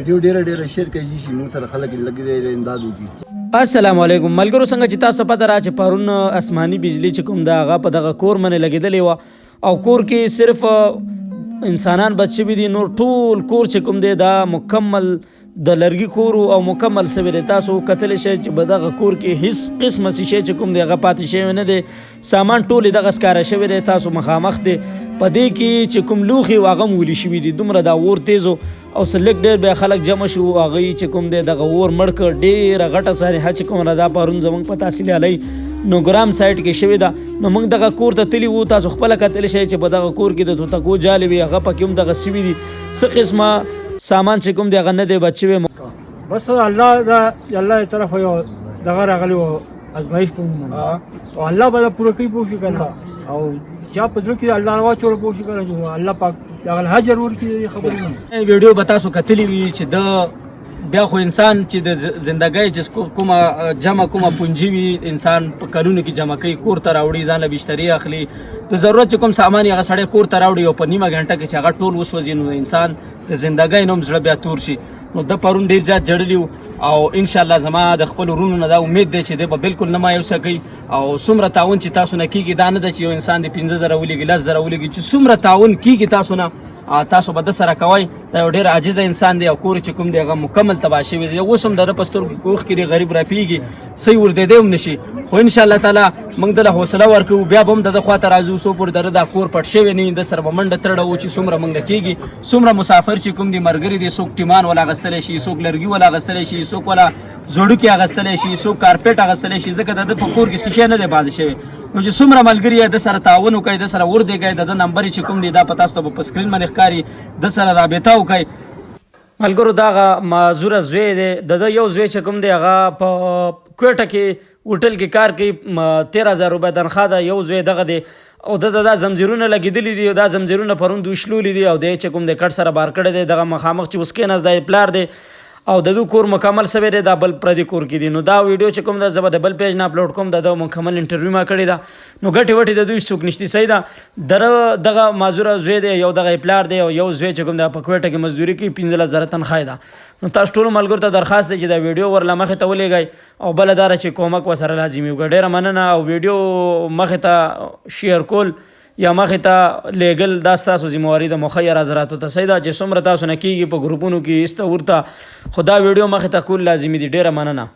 ویډیو ډیره شیر کوي چې موږ سره خلک لګي امداد وکړي. السلام علیکم ملګرو، څنګه چې تاسو پته را چې پرون آسماني بجلی چې کوم دا هغه په دغه کور باندې لګېدلې وه او کور کې صرف انسانان بچ شوي دي، نور ټول کور چې کوم دی دا مکمل د لرګي کور او مکمل شوی دی. تاسو کتلی شئ چې په دغه کور کې هیڅ قسمه شی چې کوم دی هغه پاتې شوی نه دی، سامان ټول یې دغه ښکاره شوی دی. تاسو مخامخ دی په دې کې چې کوم لوښي و هغه هم ولي شوي دي، دومره دا اور تیز او سلک ډېر بیا خلک جمع شو، هغوی چې کوم دی دغه اور مړ کړ. ډېره غټه سانحه چې کومه دا پرون زموږ په تحصیل علی نوګرام سایډ کې شوې ده. نو موږ دغه کور ته تللي وو، تاسو خپله کتلی شئ چې په دغه کور کې د توتکو جالې وي، هغه پکې هم دغه سوي دي. څه قسمه سامان چې کوم دی هغه نه دی بچ شوی. بس الله طرف یو دغه راغلی و ازمایش کوم او الله به پوره کوي پوه شي کنه، او چا په ځل کې الله واچول پوه شي کنه چې الله پاک دغه حاجر ورکړي. خبرې ویډیو به تاسو کتلی وي چې د بیا خو انسان چې د زندګۍ چې کومه جمع کومه پونجي وي، انسان په کلونو کې جمع کوي، کور ته راوړي، ځان له بشتري اخلي، د ضرورت چې کوم سامان یې هغه سړی کور ته راوړي او په نیمه ګنټه کې چې هغه ټول وسوځي نو انسان د زندګۍ نه هم زړه بیا تور شي. نو د پرون ډېر زیات جړلی و او انشاءالله زما د خپل ورونو نه دا امید دی چې دی به بالکل نه مایوسه کوي او څومره تعاون چې تاسو نه کېږي دا نه ده چې یو انسان د 15,000 ولېږي 10,000 ولېږي، چې څومره تعاون کېږي تاسو نه تاسو به د سره کوئ. دا یو ډېر عاجزه انسان دی او کور چې کوم دی هغه مکمل تباه شوی دی. اوس هم د ده په سترګو کوخ کې دی، غریب راپېږي، صحیح ورتېدی هم نه شي. خو انشاءالله تعالی موږ دله حوصله ورکوو، بیا به هم د ده خوا ته راځو څو پورې د ده دا کور پټ شوی نه وي، د سره به منډه ترړه و چې څومره موږ نه کېږي. څومره مسافر چې کوم دي ملګري دي، څوک ټیمان ولا اخیستلی شي، څوک لرګي ولا اخیستلی شي، څوک ولا زوړکي اخیستلی شي، څوک کارپېټ اخیستلی شي، ځکه د ده په کور کې څه شی نه دی پاتې شوی. نو چې څومره ملګري یې د سره تعاون وکړئ، د سره وردېږئ، د ده نمبر چې کوم دی دا په تاسو ته په سکرین باندې ښکاري، د سره رابطه وکړئ. ملګرو دغه معذوره زوی دی، د ده یو زوی چې کوم دی هغه په کویټه کې هوټل کې کار کوي، 13,000 روپۍ تنخواه ده. یو زوی دغه دی او د دا زمزیرونه لګېدلي دي او دا زمزیرونه پرون دوی شلولي دي او دی چې کوم دی کټ سره بار کړی دی. دغه مخامخ چې اوس کېناست دا یې پلار دی او د دو کور مکمل سوی دی، دا بل پردي کور کې دي. نو دا ویډیو چې کوم ده زه به د بل پیج نه اپلوډ کوم، د مکمل انټرویو ما کړې ده. نو ګټې وټې د دوی څوک نشته، صحیح ده. دغه معذوره زوی دی، یو دغه پلار دی او یو زوی چې کوم ده په کویټه کې مزدوري کوي، 15,000 تنخواه ده. نو تاسو ټولو ملګرو ته درخواست دی چې دا ویډیو ورله مخې ته ولېږئ او بله دا ده چې کومک ورسره لازمي وکړه. ډېره مننه. او ویډیو مخې ته شیر کول یا مخې ته لیږل دا ستاسو ذمواري ده، مخیر حضراتو ته. صحیح ده چې څومره تاسو نه کېږي په ګروپونو کې ایسته ورته، خو دا ویډیو مخې ته کول لازمي دي. ډېره مننه.